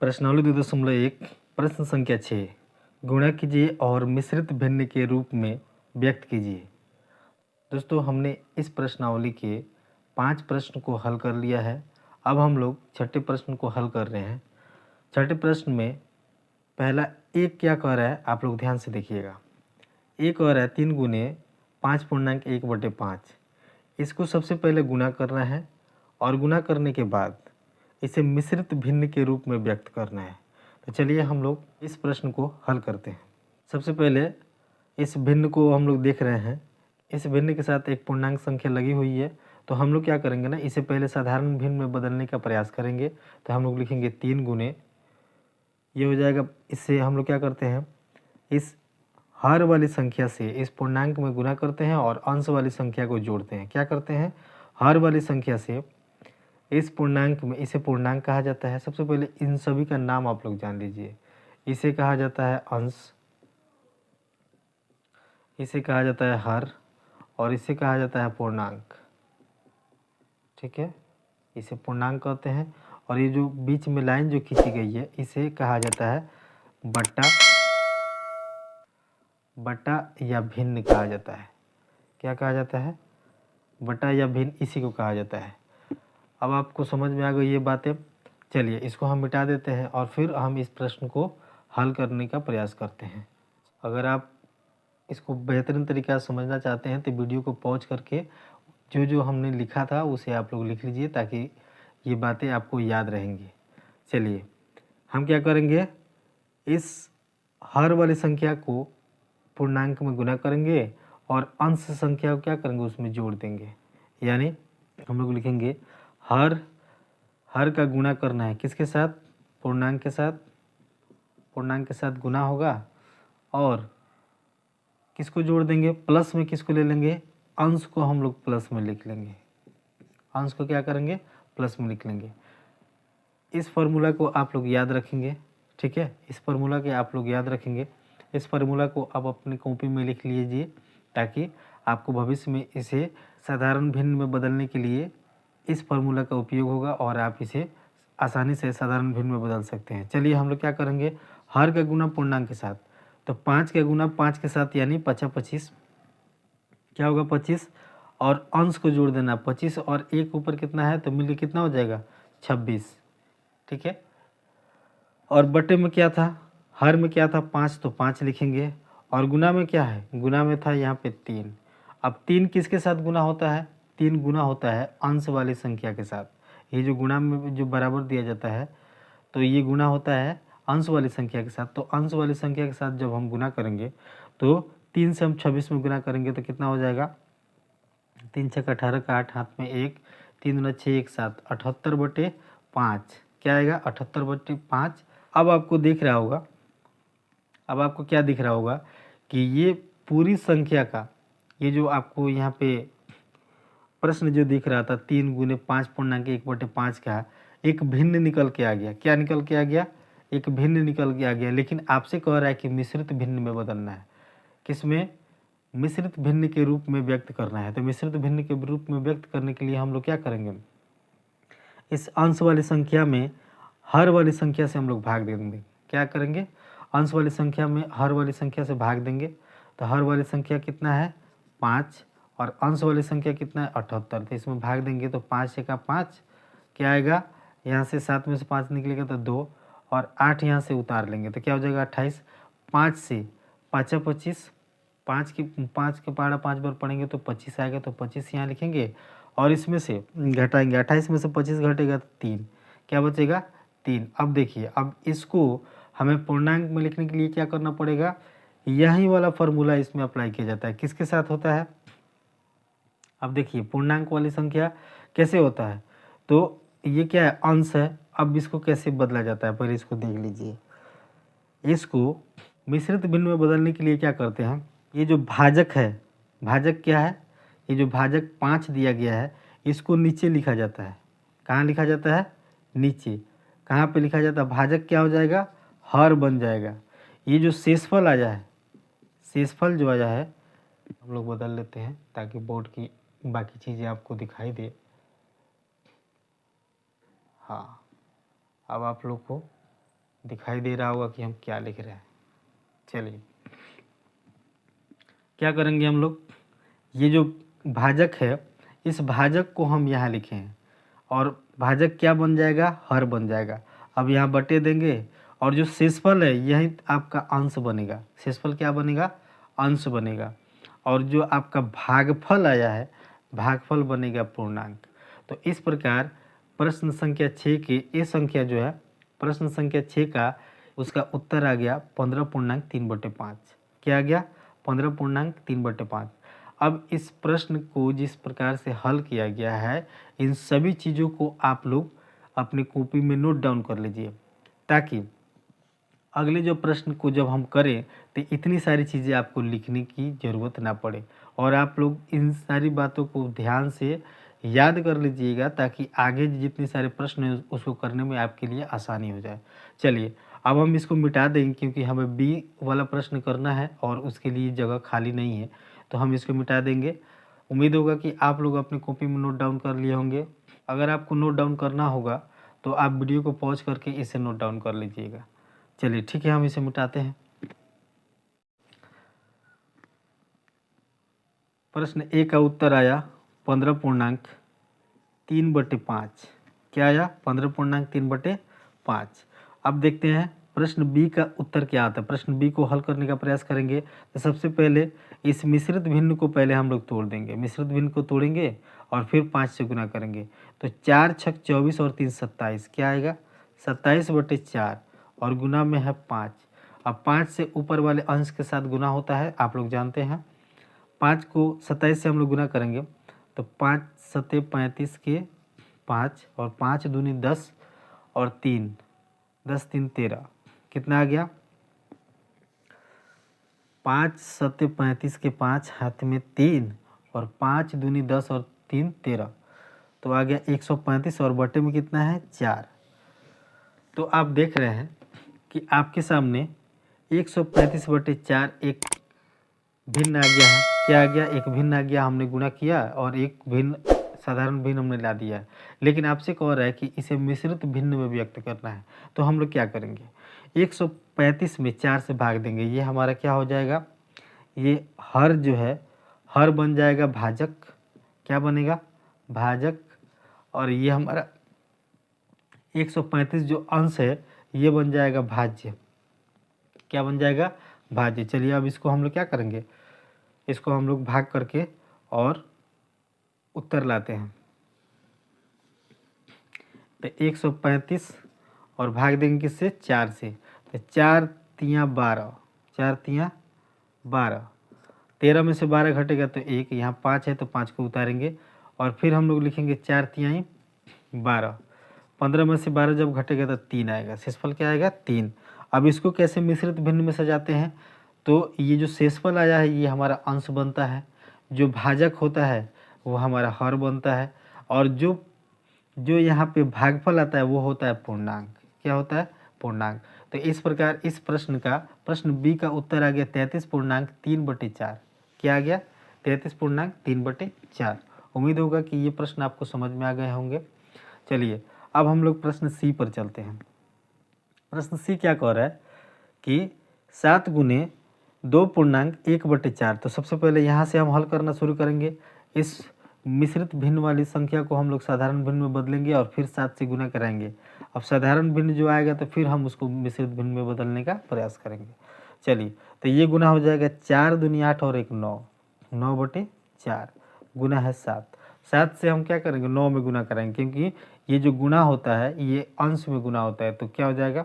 प्रश्नावली 2.1 प्रश्न संख्या 6 गुणा कीजिए और मिश्रित भिन्न के रूप में व्यक्त कीजिए। दोस्तों, हमने इस प्रश्नावली के 5 प्रश्न को हल कर लिया है। अब हम लोग छठे प्रश्न को हल कर रहे हैं। छठे प्रश्न में पहला एक क्या कह रहा है, आप लोग ध्यान से देखिएगा। एक कह रहा है 3 गुने 5.1/5। इसको सबसे पहले गुना करना है और गुना करने के बाद इसे मिश्रित भिन्न के रूप में व्यक्त करना है। तो चलिए हम लोग इस प्रश्न को हल करते हैं। सबसे पहले इस भिन्न को हम लोग देख रहे हैं। इस भिन्न के साथ एक पूर्णांक संख्या लगी हुई है, तो हम लोग क्या करेंगे ना, इसे पहले साधारण भिन्न में बदलने का प्रयास करेंगे। तो हम लोग लिखेंगे 3 गुने, ये हो जाएगा। इससे हम लोग क्या करते हैं, इस हर वाली संख्या से इस पूर्णांक में गुना करते हैं और अंश वाली संख्या को जोड़ते हैं। क्या करते हैं, हर वाली संख्या से इस पूर्णांक में, इसे पूर्णांक कहा जाता है। सबसे पहले इन सभी का नाम आप लोग जान लीजिए। इसे कहा जाता है अंश, इसे कहा जाता है हर, और इसे कहा जाता है पूर्णांक। ठीक है, इसे पूर्णांक कहते हैं। और ये जो बीच में लाइन जो खींची गई है, इसे कहा जाता है बटा या भिन्न कहा जाता है। क्या कहा जाता है, बटा या भिन्न, इसी को कहा जाता है। अब आपको समझ में आ गई ये बातें। चलिए इसको हम मिटा देते हैं और फिर हम इस प्रश्न को हल करने का प्रयास करते हैं। अगर आप इसको बेहतरीन तरीक़ा से समझना चाहते हैं तो वीडियो को पॉज करके जो जो हमने लिखा था उसे आप लोग लिख लीजिए, ताकि ये बातें आपको याद रहेंगी। चलिए हम क्या करेंगे, इस हर वाली संख्या को पूर्णांक में गुना करेंगे और अंश संख्या को क्या करेंगे, उसमें जोड़ देंगे। यानी हम लोग लिखेंगे हर का गुना करना है किसके साथ, पूर्णांक के साथ। पूर्णांक के साथ गुना होगा और किसको जोड़ देंगे, प्लस में किसको ले लेंगे, अंश को हम लोग प्लस में लिख लेंगे। अंश को क्या करेंगे, प्लस में लिख लेंगे। इस फार्मूला को आप लोग याद रखेंगे। ठीक है, इस फार्मूला के आप लोग याद रखेंगे। इस फार्मूला को आप अपनी कॉपी में लिख लीजिए, ताकि आपको भविष्य में इसे साधारण भिन्न में बदलने के लिए इस फार्मूला का उपयोग होगा और आप इसे आसानी से साधारण भिन्न में बदल सकते हैं। चलिए हम लोग क्या करेंगे, हर का गुना पूर्णांक के साथ। तो 5 का गुना 5 के साथ, यानी 25 क्या होगा, 25, और अंश को जोड़ देना 25 और एक ऊपर कितना है, तो मिलकर कितना हो जाएगा, 26। ठीक है, और बटे में क्या था, हर में क्या था, 5, तो 5 लिखेंगे। और गुना में क्या है, गुना में था यहाँ पे 3। अब 3 किसके साथ गुना होता है, 3 गुना होता है अंश वाली संख्या के साथ। ये जो गुना में जो बराबर दिया जाता है, तो ये गुना होता है अंश वाली संख्या के साथ। तो अंश वाली संख्या के साथ जब हम गुना करेंगे, तो 3 से हम 26 में गुना करेंगे तो कितना हो जाएगा, 3 छक 18 का 8 हाथ में 1, 3 दूना 6 1 7, 78/5 क्या आएगा, 78/5। अब आपको दिख रहा होगा, अब आपको क्या दिख रहा होगा कि ये पूरी संख्या का, ये जो आपको यहाँ पे प्रश्न जो दिख रहा था 3 गुने 5.1/5 का, एक भिन्न निकल के आ गया। क्या निकल के आ गया, एक भिन्न निकल के आ गया। लेकिन आपसे कह रहा है कि मिश्रित भिन्न में बदलना है। किसमें, मिश्रित भिन्न के रूप में व्यक्त करना है। तो मिश्रित भिन्न के रूप में व्यक्त करने के लिए हम लोग क्या करेंगे, इस अंश वाली संख्या में हर वाली संख्या से हम लोग भाग दे देंगे। क्या करेंगे, अंश वाली संख्या में हर वाली संख्या से भाग देंगे। तो हर वाली संख्या कितना है, 5, और अंश वाली संख्या कितना है, 78। तो इसमें भाग देंगे तो 5 छक्का 5 क्या आएगा, यहाँ से 7 में से 5 निकलेगा तो 2, और 8 यहाँ से उतार लेंगे तो क्या हो जाएगा, 28। 5 से 5 25, 5 के पहाड़ा 5 बार पढ़ेंगे तो 25 आएगा। तो 25 यहाँ लिखेंगे और इसमें से घटाएंगे, 28 में से 25 घटेगा तो 3, क्या बचेगा, 3। अब देखिए, अब इसको हमें पूर्णांक में लिखने के लिए क्या करना पड़ेगा, यही वाला फार्मूला इसमें अप्लाई किया जाता है। किसके साथ होता है, अब देखिए पूर्णांक वाली संख्या कैसे होता है, तो ये क्या है, अंश है। अब इसको कैसे बदला जाता है, पहले इसको देख लीजिए। इसको मिश्रित भिन्न में बदलने के लिए क्या करते हैं, ये जो भाजक है, भाजक क्या है, ये जो भाजक 5 दिया गया है, इसको नीचे लिखा जाता है। कहाँ लिखा जाता है, नीचे। कहाँ पे लिखा जाता है, भाजक क्या हो जाएगा, हर बन जाएगा। ये जो शेषफल आया है, शेषफल जो आया है, हम लोग बदल लेते हैं ताकि बोर्ड की बाकी चीज़ें आपको दिखाई दे। हाँ, अब आप लोग को दिखाई दे रहा होगा कि हम क्या लिख रहे हैं। चलिए क्या करेंगे हम लोग, ये जो भाजक है इस भाजक को हम यहाँ लिखे हैं और भाजक क्या बन जाएगा, हर बन जाएगा। अब यहाँ बटे देंगे और जो शेषफल है यही आपका अंश बनेगा। शेषफल क्या बनेगा, अंश बनेगा। और जो आपका भागफल आया है भागफल बनेगा पूर्णांक। तो इस प्रकार प्रश्न संख्या 6 की ये संख्या जो है प्रश्न संख्या 6 का उसका उत्तर आ गया 15.3/5। क्या आ गया, 15.3/5। अब इस प्रश्न को जिस प्रकार से हल किया गया है इन सभी चीज़ों को आप लोग अपनी कॉपी में नोट डाउन कर लीजिए, ताकि अगले जो प्रश्न को जब हम करें तो इतनी सारी चीज़ें आपको लिखने की ज़रूरत ना पड़े और आप लोग इन सारी बातों को ध्यान से याद कर लीजिएगा, ताकि आगे जितने सारे प्रश्न हैं उसको करने में आपके लिए आसानी हो जाए। चलिए अब हम इसको मिटा देंगे क्योंकि हमें बी वाला प्रश्न करना है और उसके लिए जगह खाली नहीं है, तो हम इसको मिटा देंगे। उम्मीद होगा कि आप लोग अपनी कॉपी में नोट डाउन कर लिए होंगे। अगर आपको नोट डाउन करना होगा तो आप वीडियो को पॉज करके इसे नोट डाउन कर लीजिएगा। चलिए ठीक है, हम इसे मिटाते हैं। प्रश्न ए का उत्तर आया 15.3/5। क्या आया, 15.3/5। अब देखते हैं प्रश्न बी का उत्तर क्या आता है। प्रश्न बी को हल करने का प्रयास करेंगे तो सबसे पहले इस मिश्रित भिन्न को पहले हम लोग तोड़ देंगे। मिश्रित भिन्न को तोड़ेंगे और फिर 5 से गुना करेंगे तो 4 छक 24 और 3 27। क्या आएगा, 27/4 और गुना में है 5। अब 5 से ऊपर वाले अंश के साथ गुना होता है, आप लोग जानते हैं। 5 को 27 से हम लोग गुना करेंगे तो 5 सत्ते 35 के 5 और 5 दूनी 10 और 3 10 3 13। कितना आ गया, 5 सत्ते 35 के 5 हाथ में 3 और 5 दूनी 10 और 3 13, तो आ गया 135 और बटे में कितना है 4। तो आप देख रहे हैं कि आपके सामने 135/4 एक भिन्न आ गया है। क्या आ गया, एक भिन्न आ गया, हमने गुणा किया और एक भिन्न साधारण भिन्न हमने ला दिया है। लेकिन आपसे कह रहा है कि इसे मिश्रित भिन्न में व्यक्त करना है, तो हम लोग क्या करेंगे, 135 में 4 से भाग देंगे। ये हमारा क्या हो जाएगा, ये हर जो है हर बन जाएगा भाजक। क्या बनेगा, भाजक। और ये हमारा 135 जो अंश है ये बन जाएगा भाज्य। क्या बन जाएगा, भाज्य। चलिए अब इसको हम लोग क्या करेंगे, इसको हम लोग भाग करके और उत्तर लाते हैं। तो 135 और भाग देंगे किससे, 4 से। तो 4 तियाँ 12, 4 तियाँ 12, 13 में से 12 घटेगा तो 1, यहाँ 5 है तो 5 को उतारेंगे और फिर हम लोग लिखेंगे 4 तियाँ 12। 15 में से 12 जब घटेगा तो 3 आएगा। शेषफल क्या आएगा, 3। अब इसको कैसे मिश्रित भिन्न में सजाते हैं, तो ये जो शेषफल आया है ये हमारा अंश बनता है, जो भाजक होता है वो हमारा हर बनता है और जो जो यहाँ पे भागफल आता है वो होता है पूर्णांक। क्या होता है, पूर्णांक। तो इस प्रकार इस प्रश्न का प्रश्न बी का उत्तर आ गया 33.3/4। क्या आ गया, 33.3/4। उम्मीद होगा कि ये प्रश्न आपको समझ में आ गए होंगे। चलिए अब हम लोग प्रश्न सी पर चलते हैं। प्रश्न सी क्या कह रहा है कि 7 गुने 2.1/4। तो सबसे पहले यहाँ से हम हल करना शुरू करेंगे। इस मिश्रित भिन्न वाली संख्या को हम लोग साधारण भिन्न में बदलेंगे और फिर 7 से गुना कराएंगे। अब साधारण भिन्न जो आएगा तो फिर हम उसको मिश्रित भिन्न में बदलने का प्रयास करेंगे। चलिए तो ये गुना हो जाएगा 4 दूनी 8 और 1 9, 9/4 गुना है 7। 7 से हम क्या करेंगे, 9 में गुना कराएंगे, क्योंकि ये जो गुना होता है ये अंश में गुना होता है। तो क्या हो जाएगा,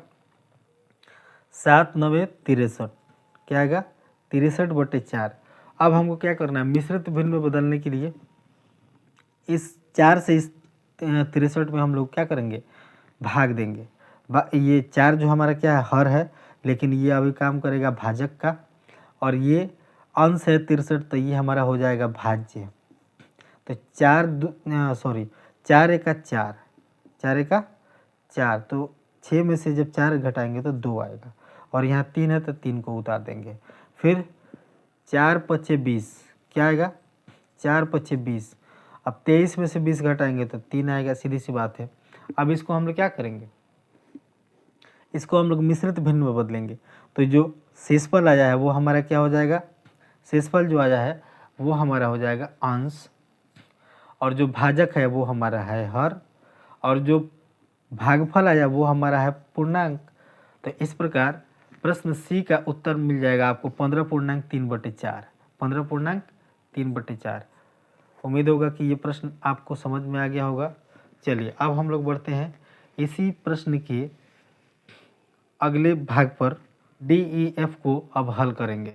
7 9 63। क्या आएगा, 63/4। अब हमको क्या करना है, मिश्रित भिन्न में बदलने के लिए इस 4 से इस 63 में हम लोग क्या करेंगे, भाग देंगे। ये 4 जो हमारा क्या है, हर है, लेकिन ये अभी काम करेगा भाजक का, और ये अंश है 63 तो ये हमारा हो जाएगा भाज्य। तो 4 एका 4, 4 एका 4, तो 6 में से जब 4 घटाएंगे तो 2 आएगा और यहाँ 3 है तो 3 को उतार देंगे। फिर 4 पचे 20। क्या आएगा, 4 पचे 20। अब 23 में से 20 घटाएंगे तो 3 आएगा, सीधी सी बात है। अब इसको हम लोग क्या करेंगे, इसको हम लोग मिश्रित भिन्न में बदलेंगे तो जो शेषफल आया है वो हमारा क्या हो जाएगा, शेषफल जो आया है वो हमारा हो जाएगा अंश, और जो भाजक है वो हमारा है हर, और जो भागफल आया वो हमारा है पूर्णांक। तो इस प्रकार प्रश्न सी का उत्तर मिल जाएगा आपको 15.3/4, 15.3/4। उम्मीद होगा कि ये प्रश्न आपको समझ में आ गया होगा। चलिए अब हम लोग बढ़ते हैं इसी प्रश्न के अगले भाग पर, DEF को अब हल करेंगे।